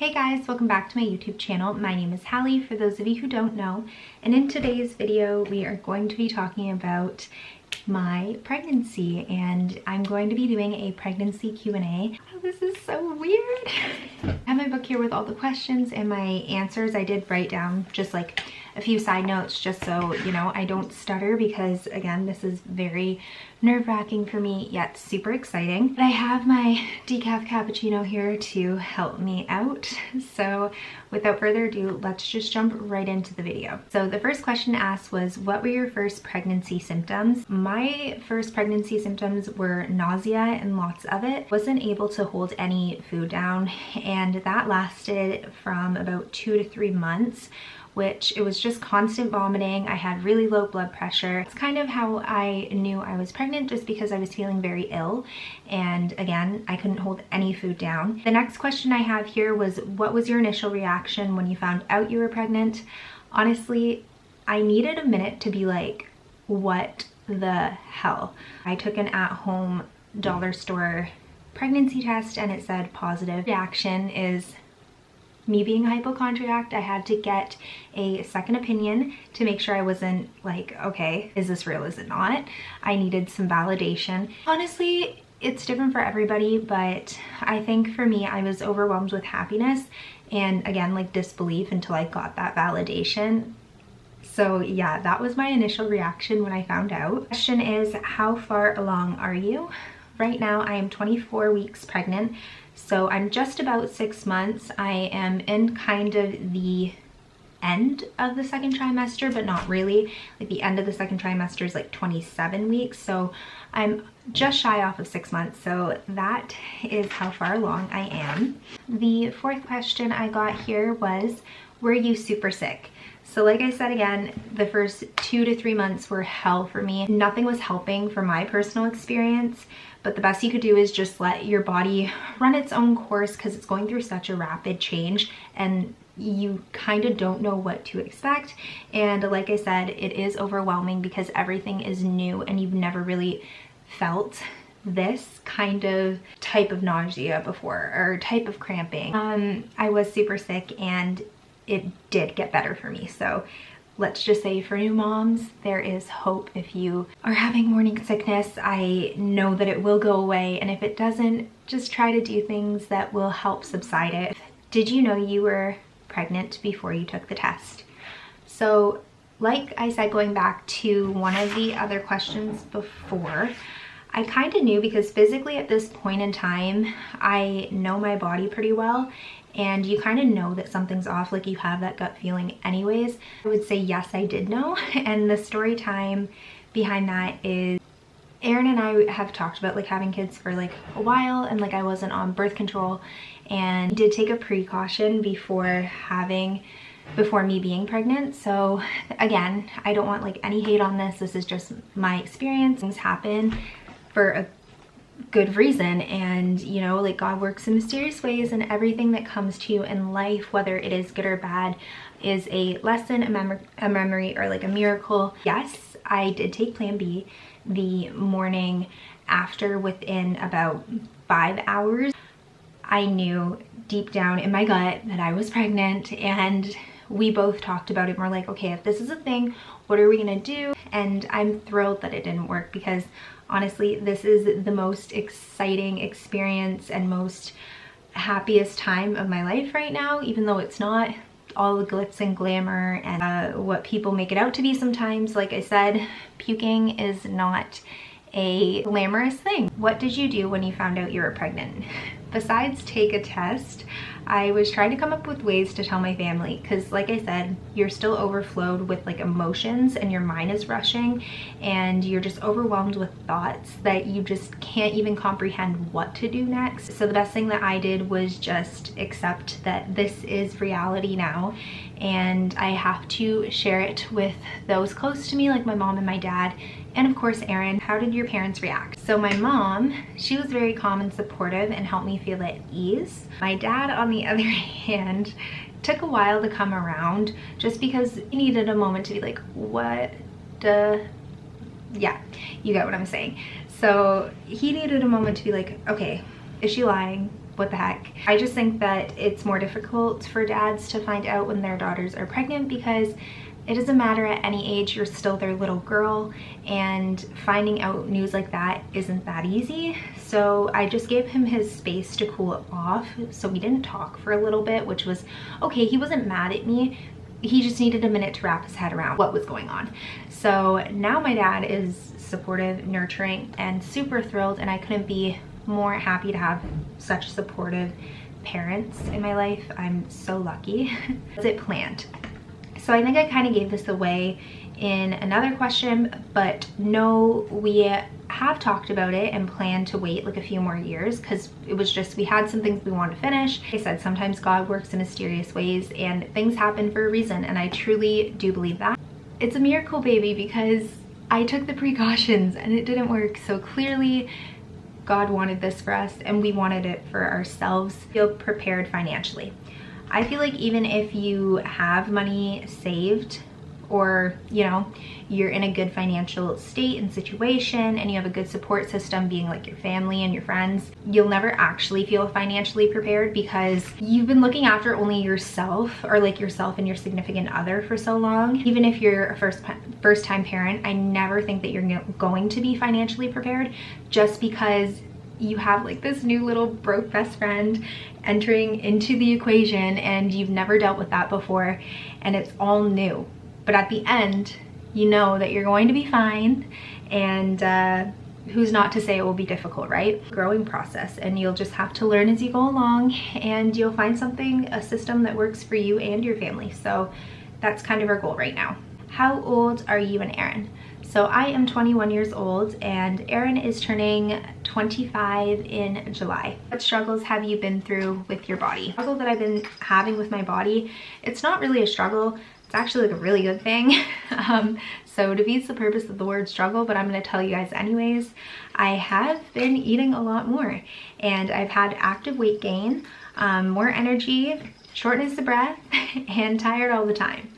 Hey guys, welcome back to my YouTube channel. My name is Halle, for those of you who don't know, and in today's video we are going to be talking about my pregnancy, and I'm going to be doing a pregnancy Q&A. Oh, this is so weird. I have my book here with all the questions and my answers. I did write down just like a few side notes just so, you know, I don't stutter, because again, this is very nerve-wracking for me, yet super exciting. But I have my decaf cappuccino here to help me out. So without further ado, let's just jump right into the video. So the first question asked was, what were your first pregnancy symptoms? My first pregnancy symptoms were nausea and lots of it. Wasn't able to hold any food down, and that lasted from about 2 to 3 months, which it was just constant vomiting. I had really low blood pressure. It's kind of how I knew I was pregnant, just because I was feeling very ill, and again, I couldn't hold any food down. The next question I have here was, what was your initial reaction when you found out you were pregnant? Honestly, I needed a minute to be like, what the hell? I took an at-home dollar store pregnancy test and it said positive. Reaction is me being a hypochondriac. I had to get a second opinion to make sure I wasn't like, okay, is this real, is it not? I needed some validation. Honestly, it's different for everybody, but I think for me, I was overwhelmed with happiness and again, like disbelief until I got that validation. So yeah, that was my initial reaction when I found out. Question is, how far along are you? Right now, I am 24 weeks pregnant. So I'm just about 6 months. I am in kind of the end of the second trimester, but not really. Like the end of the second trimester is like 27 weeks. So I'm just shy off of 6 months. So that is how far along I am. The fourth question I got here was, were you super sick? So like I said again, the first 2 to 3 months were hell for me. Nothing was helping for my personal experience, but the best you could do is just let your body run its own course, because it's going through such a rapid change and you kind of don't know what to expect. And like I said, it is overwhelming because everything is new and you've never really felt this kind of type of nausea before, or type of cramping. I was super sick and it did get better for me. So let's just say for new moms, there is hope. If you are having morning sickness, I know that it will go away. And if it doesn't, just try to do things that will help subside it. Did you know you were pregnant before you took the test? So like I said, going back to one of the other questions before, I kind of knew, because physically at this point in time, I know my body pretty well, and you kind of know that something's off, like you have that gut feeling anyways. I would say yes, I did know. And the story time behind that is, Aaron and I have talked about like having kids for like a while, and like I wasn't on birth control, and did take a precaution before me being pregnant. So again, I don't want like any hate on this. This is just my experience. Things happen for a good reason, and you know, like God works in mysterious ways, and everything that comes to you in life, whether it is good or bad, is a lesson, a memory, or like a miracle. Yes, I did take Plan B the morning after. Within about 5 hours, I knew deep down in my gut that I was pregnant, and we both talked about it. We're like, okay, if this is a thing, what are we gonna do? And I'm thrilled that it didn't work, because honestly, this is the most exciting experience and most happiest time of my life right now, even though it's not all the glitz and glamour and what people make it out to be sometimes. Like I said, puking is not a glamorous thing. What did you do when you found out you were pregnant? Besides take a test, I was trying to come up with ways to tell my family, because like I said, you're still overflowed with like emotions, and your mind is rushing, and you're just overwhelmed with thoughts that you just can't even comprehend what to do next. So the best thing that I did was just accept that this is reality now, and I have to share it with those close to me, like my mom and my dad, and of course Aaron. How did your parents react? So my mom, she was very calm and supportive and helped me feel at ease. My dad, on the other hand, took a while to come around, just because he needed a moment to be like, what the, yeah, you get what I'm saying. So he needed a moment to be like, okay, is she lying? what the heck. I just think that it's more difficult for dads to find out when their daughters are pregnant because it doesn't matter at any age, you're still their little girl, and finding out news like that isn't that easy. So I just gave him his space to cool off. So we didn't talk for a little bit, which was okay. He wasn't mad at me. He just needed a minute to wrap his head around what was going on. So now my dad is supportive, nurturing, and super thrilled, and I couldn't be more happy to have such supportive parents in my life. I'm so lucky. Was it planned? So I think I kind of gave this away in another question, but no, we have talked about it and planned to wait like a few more years because it was just, we had some things we wanted to finish. Like I said, sometimes God works in mysterious ways and things happen for a reason, and I truly do believe that. It's a miracle baby because I took the precautions and it didn't work. So clearly God wanted this for us and we wanted it for ourselves. Feel prepared financially. I feel like even if you have money saved, or you know, you're in a good financial state and situation and you have a good support system being like your family and your friends, you'll never actually feel financially prepared because you've been looking after only yourself, or like yourself and your significant other, for so long. Even if you're a first time parent, I never think that you're going to be financially prepared just because you have like this new little broke best friend entering into the equation and you've never dealt with that before and it's all new. But at the end, you know that you're going to be fine, and who's not to say it will be difficult, right? Growing process, and you'll just have to learn as you go along, and you'll find something, a system that works for you and your family. So that's kind of our goal right now. How old are you and Aaron? So I am 21 years old and Aaron is turning 25 in July. What struggles have you been through with your body? The struggle that I've been having with my body, it's not really a struggle. It's actually like a really good thing. So defeats the purpose of the word struggle, but I'm going to tell you guys anyways. I have been eating a lot more and I've had active weight gain, more energy, shortness of breath, and tired all the time.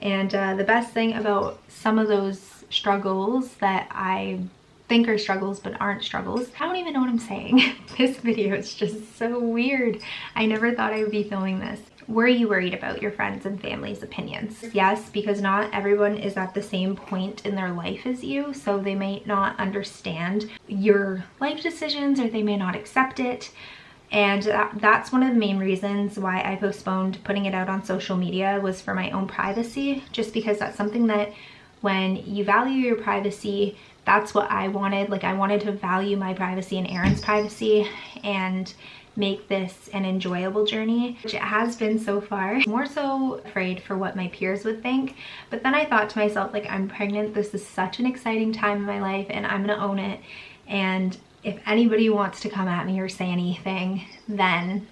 And the best thing about some of those struggles that I think are struggles but aren't struggles, I don't even know what I'm saying. This video is just so weird. I never thought I would be filming this. Were you worried about your friends and family's opinions? Yes, because not everyone is at the same point in their life as you, so they may not understand your life decisions or they may not accept it. And that's one of the main reasons why I postponed putting it out on social media, was for my own privacy, just because that's something that when you value your privacy, that's what I wanted. Like I wanted to value my privacy and Aaron's privacy and make this an enjoyable journey, which it has been so far. More so afraid for what my peers would think, but then I thought to myself, like, I'm pregnant, this is such an exciting time in my life and I'm gonna own it, and if anybody wants to come at me or say anything, then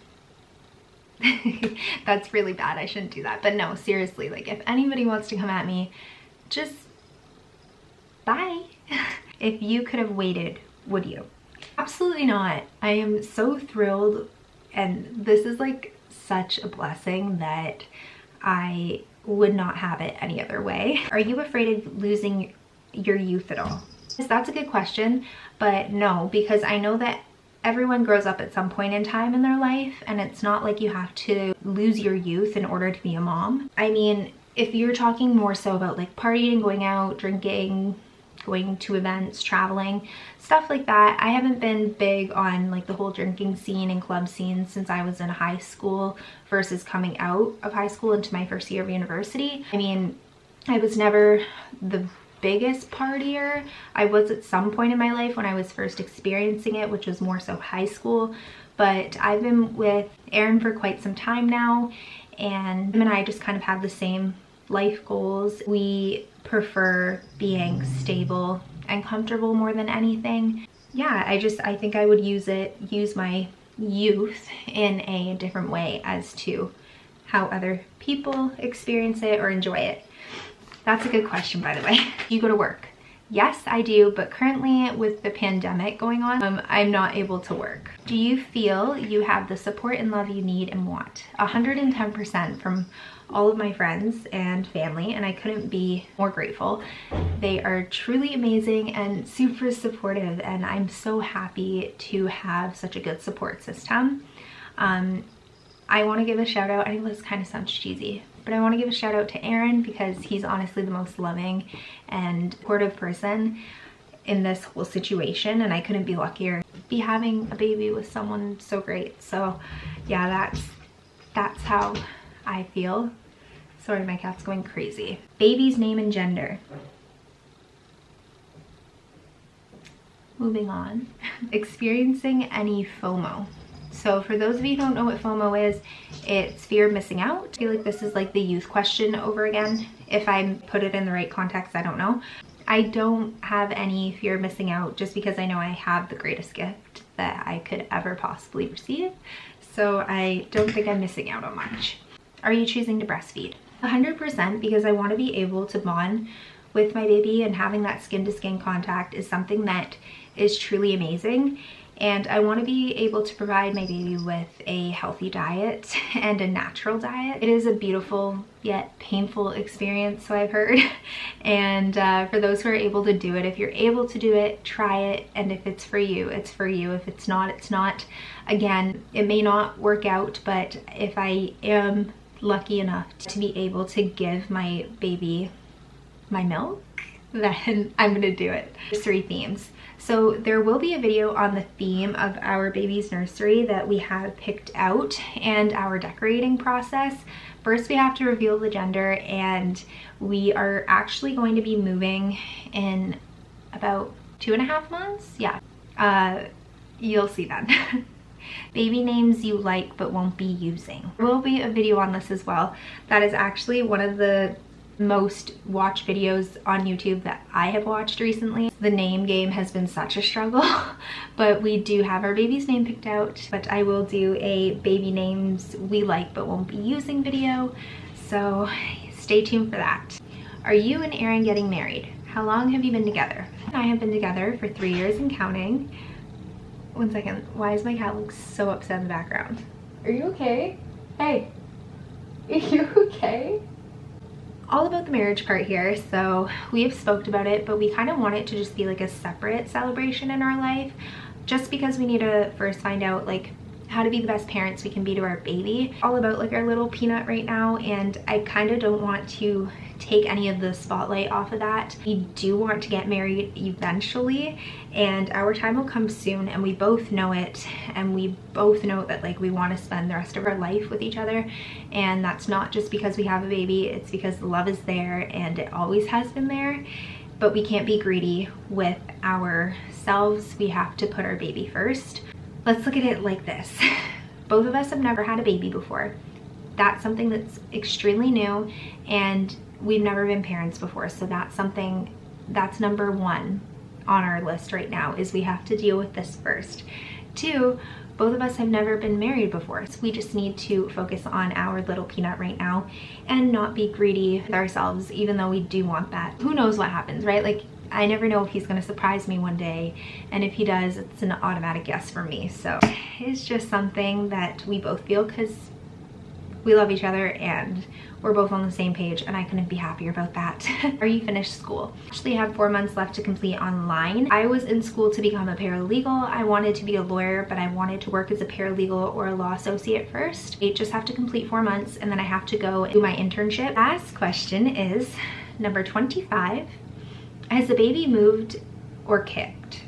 that's really bad, I shouldn't do that. But no, seriously, like if anybody wants to come at me, just bye. If you could have waited, would you? Absolutely not. I am so thrilled, and this is like such a blessing that I would not have it any other way. Are you afraid of losing your youth at all? That's a good question, but no, because I know that everyone grows up at some point in time in their life, and it's not like you have to lose your youth in order to be a mom. I mean, if you're talking more so about like partying, going out, drinking, going to events, traveling, stuff like that, I haven't been big on like the whole drinking scene and club scene since I was in high school versus coming out of high school into my first year of university. I mean, I was never the biggest partier. I was at some point in my life when I was first experiencing it, which was more so high school, but I've been with Aaron for quite some time now, and him and I just kind of have the same life goals. We prefer being stable and comfortable more than anything. Yeah, I think I would use my youth in a different way as to how other people experience it or enjoy it. That's a good question, by the way. You go to work? Yes, I do, but currently with the pandemic going on, I'm not able to work. Do you feel you have the support and love you need and want? 110% from all of my friends and family, and I couldn't be more grateful. They are truly amazing and super supportive, and I'm so happy to have such a good support system. I want to give a shout out. I know this kind of sounds cheesy, but I want to give a shout out to Aaron because he's honestly the most loving and supportive person in this whole situation, and I couldn't be luckier to be having a baby with someone so great. So yeah, that's how I feel. Sorry, my cat's going crazy. Baby's name and gender. Moving on. Experiencing any FOMO. So for those of you who don't know what FOMO is, it's fear of missing out. I feel like this is like the youth question over again. If I put it in the right context, I don't know. I don't have any fear of missing out just because I know I have the greatest gift that I could ever possibly receive. So I don't think I'm missing out on much. Are you choosing to breastfeed? 100%, because I want to be able to bond with my baby, and having that skin to skin contact is something that is truly amazing. And I want to be able to provide my baby with a healthy diet and a natural diet. It is a beautiful yet painful experience, so I've heard. And for those who are able to do it, if you're able to do it, try it. And if it's for you, it's for you. If it's not, it's not. Again, it may not work out, but if I am lucky enough to be able to give my baby my milk, then I'm gonna do it. There's 3 themes. So there will be a video on the theme of our baby's nursery that we have picked out and our decorating process. First, we have to reveal the gender, and we are actually going to be moving in about 2.5 months. Yeah, you'll see then. Baby names you like but won't be using. There will be a video on this as well. That is actually one of the most watched videos on YouTube that I have watched recently. The name game has been such a struggle, but we do have our baby's name picked out. But I will do a baby names we like but won't be using video, so stay tuned for that. Are you and Aaron getting married? How long have you been together? I have been together for 3 years and counting. One second, why is my cat look so upset in the background? Are you okay? Hey, are you okay? All about the marriage part here. So we have spoke about it, but we kind of want it to just be like a separate celebration in our life, just because we need to first find out like how to be the best parents we can be to our baby. All about like our little peanut right now, and I kind of don't want to take any of the spotlight off of that. We do want to get married eventually, and our time will come soon, and we both know it, and we both know that like we want to spend the rest of our life with each other. And that's not just because we have a baby, it's because the love is there and it always has been there. But we can't be greedy with ourselves. We have to put our baby first. Let's look at it like this. Both of us have never had a baby before. That's something that's extremely new, and we've never been parents before. So that's something that's number 1 on our list right now, is we have to deal with this first. 2, both of us have never been married before. So we just need to focus on our little peanut right now and not be greedy with ourselves, even though we do want that. Who knows what happens, right? Like, I never know if he's gonna surprise me one day, and if he does, it's an automatic yes for me. So it's just something that we both feel, because we love each other and we're both on the same page, and I couldn't be happier about that. Are you finished school? Actually have 4 months left to complete online. I was in school to become a paralegal. I wanted to be a lawyer, but I wanted to work as a paralegal or a law associate first. I just have to complete 4 months, and then I have to go do my internship. Last question is number 25. Has the baby moved or kicked?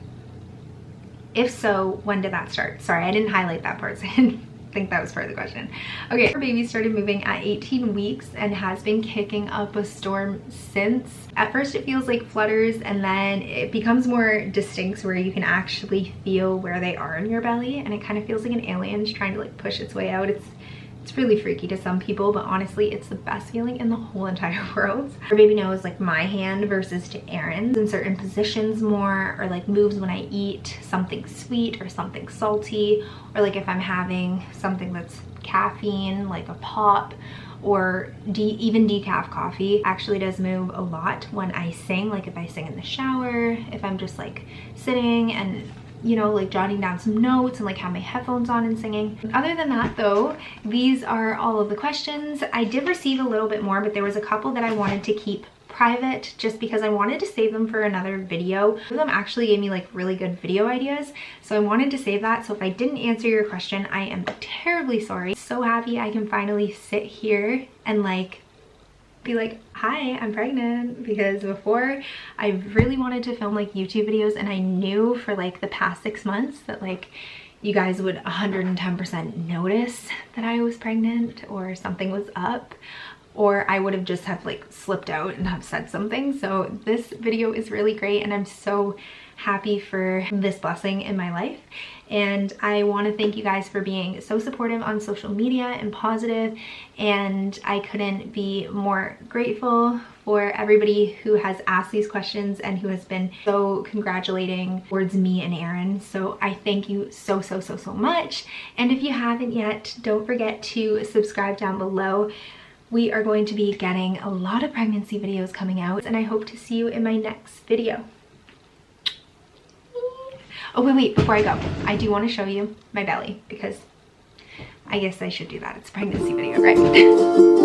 If so, when did that start? Sorry, I didn't highlight that part, so I didn't think that was part of the question. Okay, our baby started moving at 18 weeks and has been kicking up a storm since. At first it feels like flutters, and then it becomes more distinct where you can actually feel where they are in your belly, and it kind of feels like an alien's trying to like push its way out. It's really freaky to some people, but honestly, it's the best feeling in the whole entire world. Our baby knows like my hand versus to Aaron's in certain positions more, or like moves when I eat something sweet or something salty, or like if I'm having something that's caffeine, like a pop, or even decaf coffee. Actually does move a lot when I sing, like if I sing in the shower, if I'm just like sitting and you know, like jotting down some notes and like have my headphones on and singing. Other than that though, these are all of the questions. I did receive a little bit more, but there was a couple that I wanted to keep private just because I wanted to save them for another video. Some of them actually gave me like really good video ideas, so I wanted to save that. So if I didn't answer your question, I am terribly sorry. So happy I can finally sit here and like be like, hi, I'm pregnant, because before I really wanted to film like YouTube videos, and I knew for like the past 6 months that like you guys would 110% notice that I was pregnant or something was up, or I would have just have like slipped out and have said something. So this video is really great, and I'm so happy for this blessing in my life. And I want to thank you guys for being so supportive on social media and positive, and I couldn't be more grateful for everybody who has asked these questions and who has been so congratulating towards me and Aaron. So I thank you so much. And if you haven't yet, don't forget to subscribe down below. We are going to be getting a lot of pregnancy videos coming out, and I hope to see you in my next video. Oh, wait, before I go, I do want to show you my belly, because I guess I should do that. It's a pregnancy video, right?